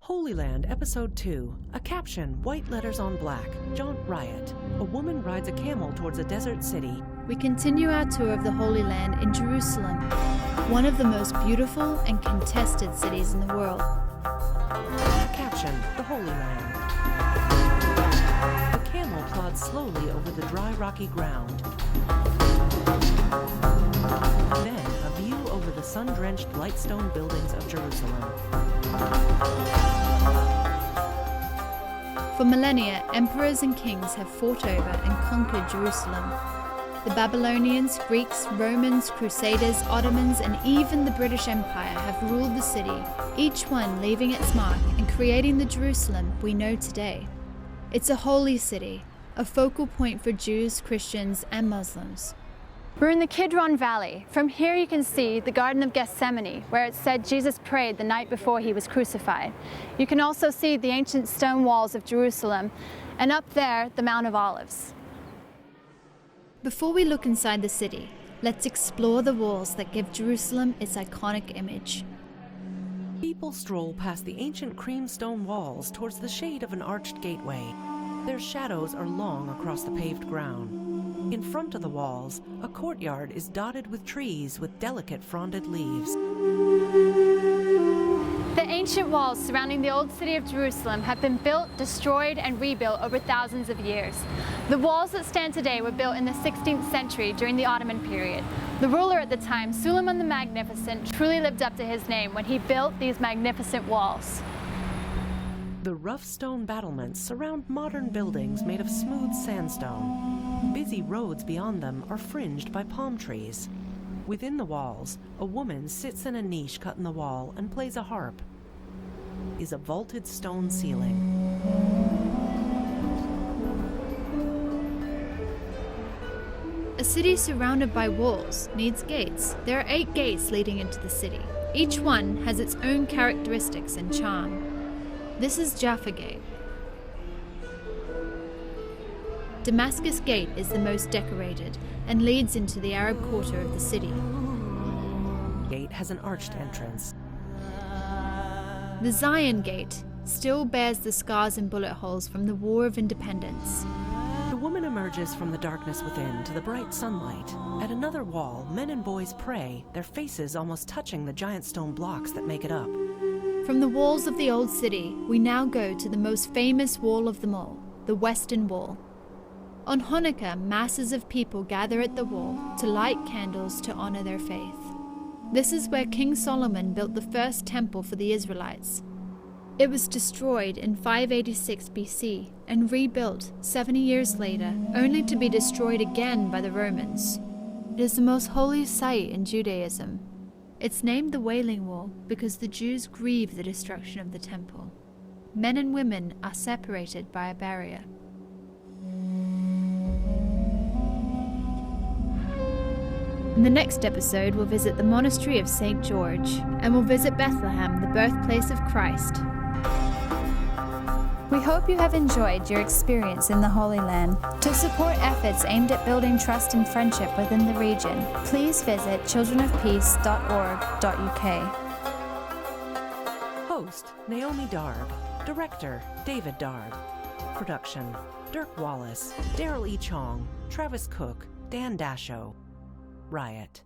Holy Land, Episode 2. A caption, white letters on black. Jaunt Riot. A woman rides a camel towards a desert city. We continue our tour of the Holy Land in Jerusalem, one of the most beautiful and contested cities in the world. A caption, the Holy Land. The camel plods slowly over the dry, rocky ground. Then, a view over the sun-drenched lightstone buildings of Jerusalem. For millennia, emperors and kings have fought over and conquered Jerusalem. The Babylonians, Greeks, Romans, Crusaders, Ottomans, and even the British Empire have ruled the city, each one leaving its mark and creating the Jerusalem we know today. It's a holy city, a focal point for Jews, Christians, and Muslims. We're in the Kidron Valley. From here you can see the Garden of Gethsemane, where it said Jesus prayed the night before he was crucified. You can also see the ancient stone walls of Jerusalem, and up there, the Mount of Olives. Before we look inside the city, let's explore the walls that give Jerusalem its iconic image. People stroll past the ancient creamstone walls towards the shade of an arched gateway. Their shadows are long across the paved ground. In front of the walls, a courtyard is dotted with trees with delicate fronded leaves. The ancient walls surrounding the old city of Jerusalem have been built, destroyed, and rebuilt over thousands of years. The walls that stand today were built in the 16th century during the Ottoman period. The ruler at the time, Suleiman the Magnificent, truly lived up to his name when he built these magnificent walls. The rough stone battlements surround modern buildings made of smooth sandstone. Busy roads beyond them are fringed by palm trees. Within the walls, a woman sits in a niche cut in the wall and plays a harp. Is a vaulted stone ceiling. A city surrounded by walls needs gates. There are 8 gates leading into the city. Each one has its own characteristics and charm. This is Jaffa Gate. Damascus Gate is the most decorated and leads into the Arab quarter of the city. Gate has an arched entrance. The Zion Gate still bears the scars and bullet holes from the War of Independence. The woman emerges from the darkness within to the bright sunlight. At another wall, men and boys pray, their faces almost touching the giant stone blocks that make it up. From the walls of the old city, we now go to the most famous wall of them all, the Western Wall. On Hanukkah, masses of people gather at the wall to light candles to honor their faith. This is where King Solomon built the first temple for the Israelites. It was destroyed in 586 BC and rebuilt 70 years later, only to be destroyed again by the Romans. It is the most holy site in Judaism. It's named the Wailing Wall because the Jews grieve the destruction of the temple. Men and women are separated by a barrier. In the next episode, we'll visit the monastery of St. George, and we'll visit Bethlehem, the birthplace of Christ. We hope you have enjoyed your experience in the Holy Land. To support efforts aimed at building trust and friendship within the region, please visit childrenofpeace.org.uk. Host, Naomi Darb. Director, David Darb. Production, Dirk Wallace, Daryl E. Chong, Travis Cook, Dan Dasho. Riot.